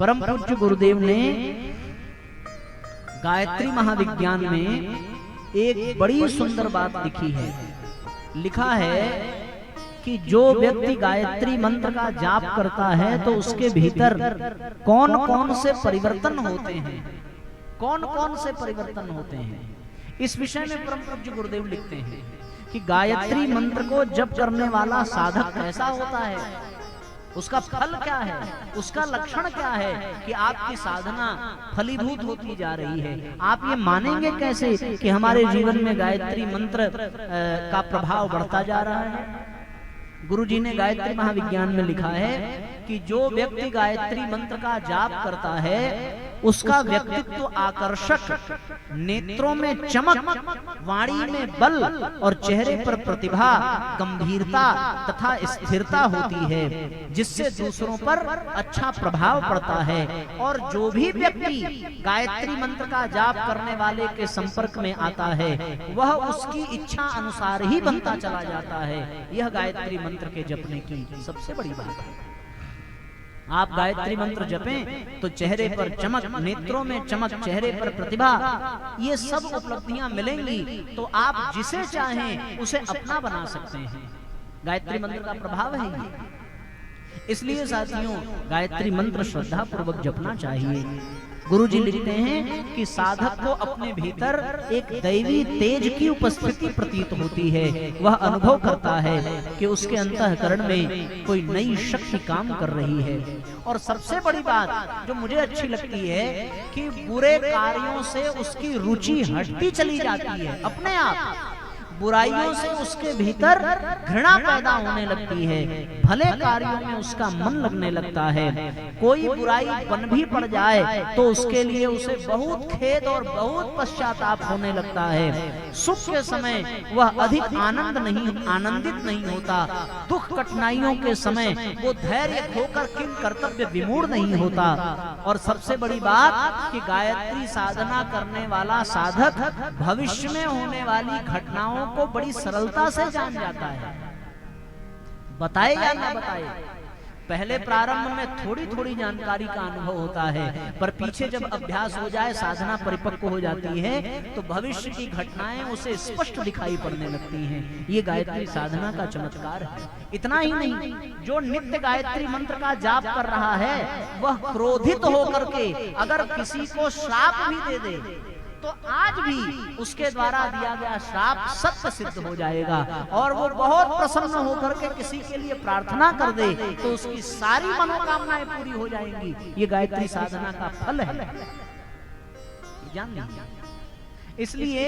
परम पूज्य गुरुदेव ने गायत्री महाविज्ञान में एक बड़ी सुंदर बात लिखी है। लिखा है कि जो व्यक्ति गायत्री मंत्र का जाप करता है तो उसके भीतर कौन कौन से परिवर्तन होते हैं, कौन कौन से परिवर्तन होते हैं। इस विषय में परम पूज्य गुरुदेव लिखते हैं कि गायत्री मंत्र को जप करने वाला साधक कैसा होता है, उसका फल क्या है, उसका लक्षण क्या है कि आपकी साधना फलीभूत होती जा रही है। आप ये मानेंगे कैसे कि हमारे जीवन में गायत्री मंत्र का प्रभाव बढ़ता जा रहा है। गुरुजी ने गायत्री महाविज्ञान में लिखा है कि जो व्यक्ति गायत्री मंत्र का जाप करता है उसका व्यक्तित्व आकर्षक, नेत्रों में चमक, वाणी में बल और चेहरे पर प्रतिभा, गंभीरता तथा स्थिरता होती है, जिससे दूसरों पर अच्छा प्रभाव पड़ता है। और जो भी व्यक्ति गायत्री मंत्र का जाप करने वाले के संपर्क में आता है वह उसकी इच्छा अनुसार ही बनता चला जाता है। यह गायत्री मंत्र के जपने की सबसे बड़ी बात है। आप गायत्री मंत्र जपें तो चेहरे पर चमक, नेत्रों में चमक, चेहरे पर प्रतिभा, ये सब उपलब्धियां मिलेंगी तो आप जिसे चाहें उसे अपना बना सकते हैं। गायत्री मंत्र का प्रभाव है ये। इसलिए साथियों गायत्री मंत्र श्रद्धा पूर्वक जपना चाहिए। गुरुजी लिखते हैं कि साधक को अपने भीतर एक दैवी तेज की उपस्थिति प्रतीत होती है। वह अनुभव करता है कि उसके अंतःकरण में कोई नई शक्ति काम कर रही है। और सबसे बड़ी बात जो मुझे अच्छी लगती है कि बुरे कार्यों से उसकी रुचि हटती चली जाती है। अपने आप बुराइयों से उसके भीतर घृणा पैदा होने लगती है, भले कार्यों में उसका मन लगने लगता है। कोई बुराई बन भी पड़ जाए तो उसके लिए उसे बहुत खेद और बहुत पश्चाताप होने लगता है। सुख के समय वह अधिक आनंदित नहीं होता। दुख कठिनाइयों के समय वो धैर्य खोकर किन कर्तव्य विमूढ़ नहीं होता। और सबसे बड़ी बात कि गायत्री साधना करने वाला साधक भविष्य में होने वाली घटनाओं को बड़ी सरलता से जान जाता है। बताए या ना बताए, पहले प्रारंभ में थोड़ी थोड़ी जानकारी का अनुभव होता है, पर पीछे जब अभ्यास हो जाए, साधना परिपक्व हो जाती है तो भविष्य की घटनाएं उसे स्पष्ट दिखाई पड़ने लगती हैं। ये गायत्री साधना का चमत्कार है। इतना ही नहीं, जो नित्य गायत्री मंत्र का जाप कर रहा है वह क्रोधित होकर के अगर किसी को श्राप भी दे दे तो आज भी उसके द्वारा दिया गया श्राप सत्य सिद्ध हो जाएगा। और वो बहुत प्रसन्न होकर के किसी के लिए प्रार्थना कर दे तो उसकी सारी मनोकामनाएं पूरी हो जाएंगी। ये गायत्री साधना का फल है, जान लीजिए। इसलिए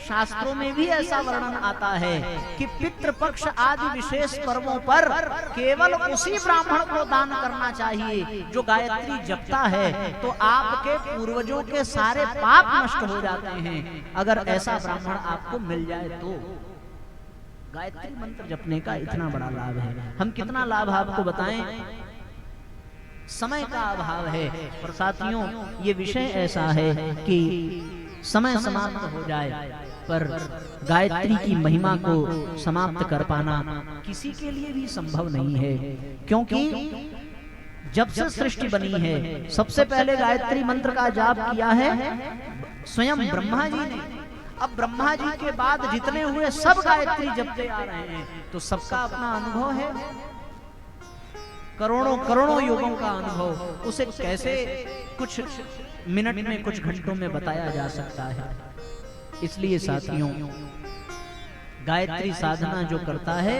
शास्त्रों में भी ऐसा वर्णन आता है कि पितृपक्ष आदि विशेष पर्वों पर केवल उसी ब्राह्मण को दान करना चाहिए जो गायत्री जपता है, तो आपके पूर्वजों के सारे पाप नष्ट हो जाते हैं। अगर ऐसा ब्राह्मण आपको मिल जाए तो गायत्री मंत्र जपने का इतना बड़ा लाभ है। हम कितना लाभ आपको बताएं, समय का अभाव है। पर साथियों ये विषय ऐसा है कि समय समाप्त हो जाए पर गायत्री की महिमा को समाप्त कर पाना किसी के लिए भी संभव नहीं है। क्योंकि जब से सृष्टि बनी है सबसे पहले गायत्री मंत्र का जाप किया है स्वयं ब्रह्मा जी ने। अब ब्रह्मा जी के बाद जितने हुए सब गायत्री जपते आ रहे हैं, तो सबका अपना अनुभव है। करोड़ों करोड़ों योगों का अनुभव उसे कैसे कुछ मिनट में, कुछ घंटों में बताया जा सकता है। इसलिए साथियों गायत्री साधना जो करता है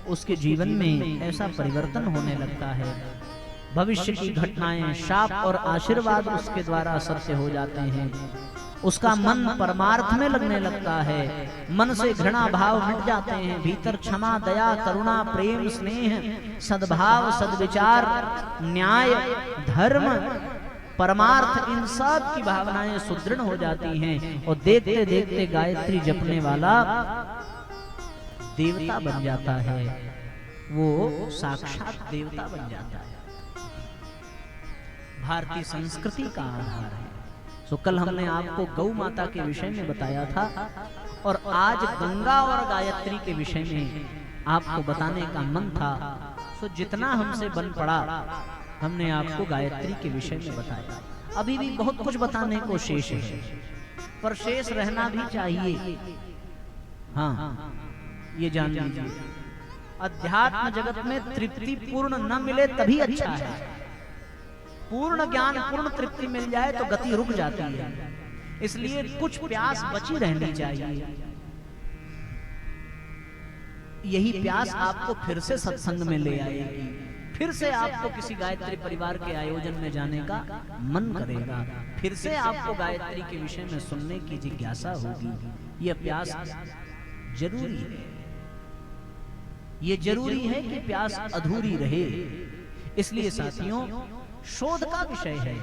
उसके जीवन में ऐसा परिवर्तन होने लगता है। भविष्य की घटनाएं, शाप और आशीर्वाद उसके द्वारा सत्य हो जाते हैं। उसका मन परमार्थ में लगने लगता है। मन से घृणा भाव मिट जाते हैं। भीतर क्षमा, दया, करुणा, प्रेम, स्नेह, सद्भाव, सद्विचार, न्याय, धर्म, परमार्थ, इन सब की भावनाएं सुदृढ़ हो जाती हैं। और देखते देखते गायत्री जपने वाला देवता बन जाता है। वो साक्षात देवता बन जाता है। भारतीय संस्कृति का आधार है। तो कल हमने आपको गौ माता के विषय में बताया था और आज गंगा और गायत्री के विषय में आपको बताने का मन था। तो जितना हमसे बन पड़ा हमने आपको गायत्री के विषय में बताया। अभी भी बहुत कुछ बताने को शेष है, पर शेष रहना भी चाहिए। हाँ, ये जान लीजिए, अध्यात्म जगत में तृप्ति पूर्ण न मिले तभी अच्छा है। पूर्ण ज्ञान, पूर्ण तृप्ति मिल जाए तो गति रुक जाती है। इसलिए कुछ प्यास बची रहनी चाहिए। यही प्यास आपको फिर से सत्संग में ले आएगी, फिर से आपको किसी गायत्री परिवार के आयोजन में जाने का मन करेगा, फिर से आपको गायत्री के विषय में सुनने की जिज्ञासा होगी। यह प्यास जरूरी है। ये जरूरी है कि प्यास अधूरी रहे। इसलिए साथियों, शोध का विषय है।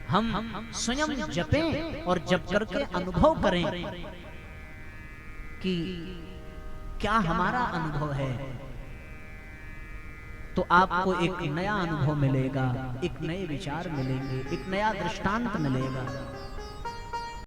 हम स्वयं जपें और जप करके अनुभव करें कि क्या हमारा अनुभव है, तो आपको एक नया अनुभव मिलेगा, एक नए विचार मिलेंगे, एक नया दृष्टांत मिलेगा।